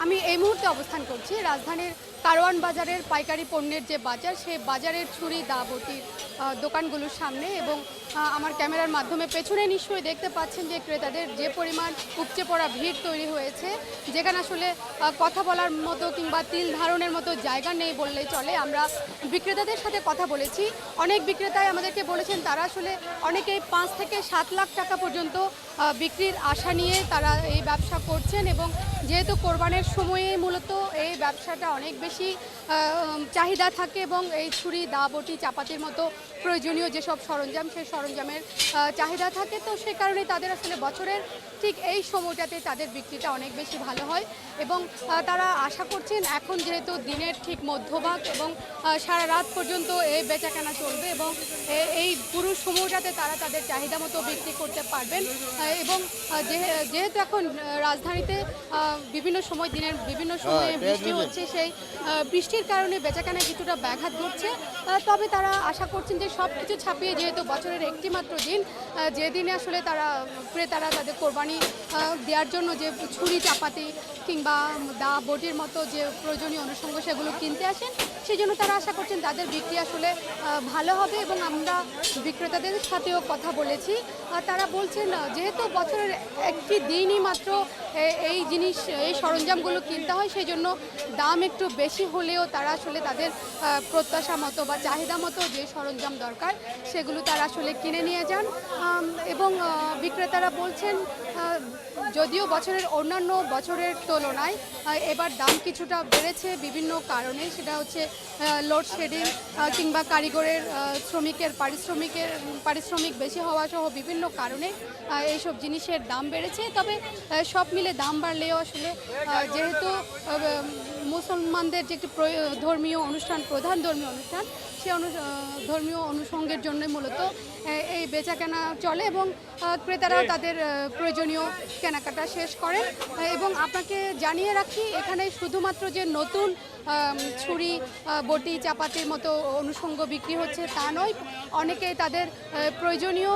আমি এই মুহূর্তে অবস্থান করছি রাজধানীর কারওয়ান বাজারের পাইকারি পণ্যের যে বাজার, সেই বাজারের ছুরি দা বটির দোকানগুলোর সামনে এবং আমার ক্যামেরার মাধ্যমে পেছনে নিশ্চয়ই দেখতে পাচ্ছেন যে ক্রেতাদের যে পরিমাণ উপচে পড়া ভিড় তৈরি হয়েছে, যেখানে আসলে কথা বলার মতো কিংবা তিল ধারণের মতো জায়গা নেই বললেই চলে। আমরা বিক্রেতাদের সাথে কথা বলেছি, অনেক বিক্রেতাই আমাদেরকে বলেছেন তারা আসলে অনেকেই 5 থেকে 7 লাখ টাকা পর্যন্ত বিক্রির আশা নিয়ে তারা এই ব্যবসা করছেন এবং যেহেতু কোরবানের সময়ে মূলত এই ব্যবসাটা অনেক বেশি চাহিদা থাকে এবং এই ছুরি দা বটি চাপাতির মতো প্রয়োজনীয় যেসব সরঞ্জাম, সেই সরঞ্জামের চাহিদা থাকে, তো সে কারণে তাদের আসলে বছরের ঠিক এই সময়টাতে তাদের বিক্রিটা অনেক বেশি ভালো হয় এবং তারা আশা করছেন এখন যেহেতু দিনের ঠিক মধ্যভাগ এবং সারা রাত পর্যন্ত এই বেচাকেনা চলবে এবং এই পুরো সময়টাতে তারা তাদের চাহিদা মতো বিক্রি করতে পারবেন এবং যেহেতু এখন রাজধানীতে বিভিন্ন সময় দিনের বিভিন্ন সময়ে বৃষ্টি হচ্ছে, সেই বৃষ্টির কারণে বেচাকেনায় কিছুটা ব্যাঘাত ঘটছে, তবে তারা আশা করছেন যে সব কিছু ছাপিয়ে যেহেতু বছরের একটি মাত্র দিন, যে দিনে আসলে ক্রেতারা তাদের কোরবানি দেওয়ার জন্য যে ছুরি চাপাতি কিংবা দা বটির মতো যে প্রয়োজনীয় অনুষঙ্গ সেগুলো কিনতে আসেন, সেই জন্য তারা আশা করছেন তাদের বিক্রি আসলে ভালো হবে এবং আমরা বিক্রেতাদের সাথেও কথা বলেছি। তারা বলছেন যেহেতু বছরের একটি দিনই মাত্র এই সরঞ্জামগুলো কিনতে হয়, সেই জন্য দাম একটু বেশি হলেও তারা আসলে তাদের প্রত্যাশা মতো বা চাহিদা মতো যে সরঞ্জাম দরকার সেগুলো তারা আসলে কিনে নিয়ে যান এবং বিক্রেতারা বলছেন যদিও বছরের অন্যান্য বছরের তুলনায় এবার দাম কিছুটা বেড়েছে বিভিন্ন কারণে, সেটা হচ্ছে লোডশেডিং কিংবা কারিগরের পারিশ্রমিক বেশি হওয়া সহ বিভিন্ন কারণে এইসব জিনিসের দাম বেড়েছে। তবে সব মিলে দাম বাড়লেও আসলে যেহেতু মুসলমানদের যে একটি ধর্মীয় অনুষ্ঠান, প্রধান ধর্মীয় অনুষ্ঠান, সেই ধর্মীয় অনুষঙ্গের জন্য মূলত এই বেচাকেনা চলে এবং ক্রেতারাও তাদের প্রয়োজনীয় কেনাকাটা শেষ করেন এবং আপনাকে জানিয়ে রাখি এখানে শুধুমাত্র যে নতুন ছুরি বটি চাপাতির মতো অনুষঙ্গ বিক্রি হচ্ছে তা নয়, অনেকেই তাদের প্রয়োজনীয়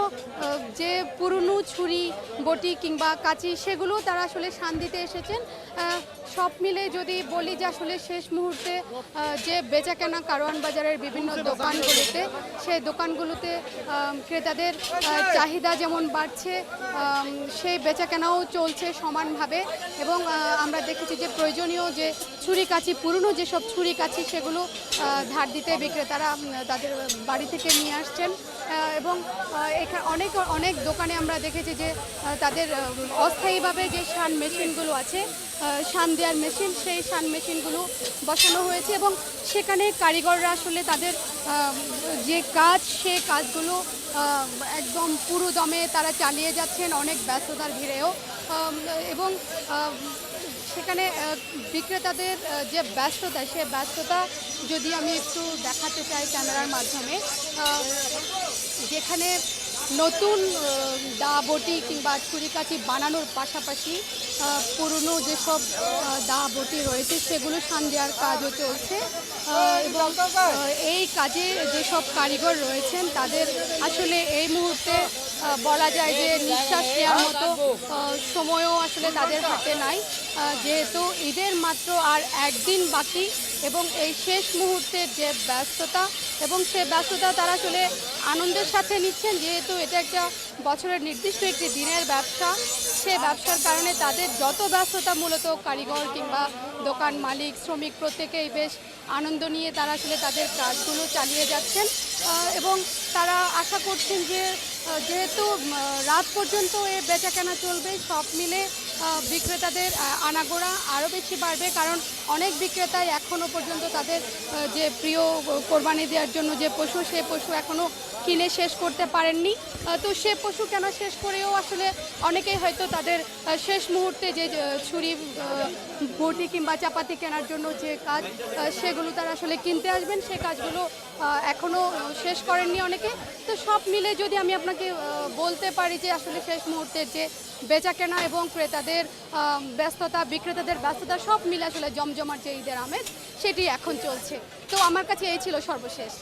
যে পুরনো ছুরি বটি কিংবা কাঁচি সেগুলো তারা আসলে শান দিতে এসেছেন। সব মিলে যদি বলি যে আসলে শেষ মুহূর্তে যে বেচাকেনা কারওয়ান বাজারের বিভিন্ন দোকানগুলোতে, সেই দোকানগুলোতে ক্রেতাদের চাহিদা যেমন বাড়ছে সেই বেচাকেনাও চলছে সমানভাবে এবং আমরা দেখেছি যে প্রয়োজনীয় যে ছুরি কাঁচি, পুরনো যেসব ছুরি কাঁচি সেগুলো ধার দিতে বিক্রেতারা তাদের বাড়ি থেকে নিয়ে আসছেন এবং এখানে অনেক দোকানে আমরা দেখেছি যে তাদের অস্থায়ীভাবে যে শান মেশিনগুলো আছে, শান দেওয়ার মেশিন, সেই শান মেশিনগুলো বসানো হয়েছে এবং সেখানে কারিগররা আসলে তাদের যে কাজ, সেই কাজগুলো একদম পুরো দমে তারা চালিয়ে যাচ্ছেন অনেক ব্যস্ততার ভিড়েও এবং সেখানে বিক্রেতাদের যে ব্যস্ততা, সে ব্যস্ততা যদি আমি একটু দেখাতে চাই ক্যামেরার মাধ্যমে, যেখানে নতুন দা বটি কিংবা ছুরি কাঁচি বানানোর পাশাপাশি পুরনো যেসব দা বটি রয়েছে সেগুলো শান দেওয়ার কাজও চলছে এবং এই কাজে যেসব কারিগর রয়েছেন তাদের আসলে এই মুহূর্তে বলা যায় যে নিঃশ্বাস নেওয়ার মতো সময়ও আসলে তাদের হাতে নাই, যেহেতু ঈদের মাত্র আর একদিন বাকি এবং এই শেষ মুহূর্তের যে ব্যস্ততা এবং সে ব্যস্ততা তারা আসলে আনন্দের সাথে নিচ্ছেন, যেহেতু এটা একটা বছরের নির্দিষ্ট একটি দিনের ব্যবসা। সে ব্যবসার কারণে তাদের যত ব্যস্ততা মূলত কারিগর কিংবা দোকান মালিক, শ্রমিক প্রত্যেকেই বেশ আনন্দ নিয়ে তারা আসলে তাদের কাজগুলো চালিয়ে যাচ্ছেন এবং তারা আশা করছেন যে যেহেতু রাত পর্যন্ত এ বেচাকেনা চলবে, সব মিলে বিক্রেতাদের আনাগোড়া আরও বেশি বাড়বে, কারণ অনেক বিক্রেতাই এখনও পর্যন্ত তাদের যে প্রিয় কোরবানি দেওয়ার জন্য যে পশু, সে পশু এখনও কিনে শেষ করতে পারেননি। তো সে পশু কেনা শেষ করেও আসলে অনেকেই হয়তো তাদের শেষ মুহূর্তে যে ছুরি বটি কিংবা চাপাতি কেনার জন্য যে কাজ সেগুলো তারা আসলে কিনতে আসবেন, সে কাজগুলো এখনও শেষ করেননি অনেকে। তো সব মিলে যদি আমি আপনাকে বলতে পারি যে আসলে শেষ মুহূর্তের যে বেচাকেনা এবং ক্রেতাদের ব্যস্ততা, বিক্রেতাদের ব্যস্ততা সব মিলে আসলে জমজমাট যে ঈদের আমেজ সেটি এখন চলছে। তো আমার কাছে এই ছিল সর্বশেষ।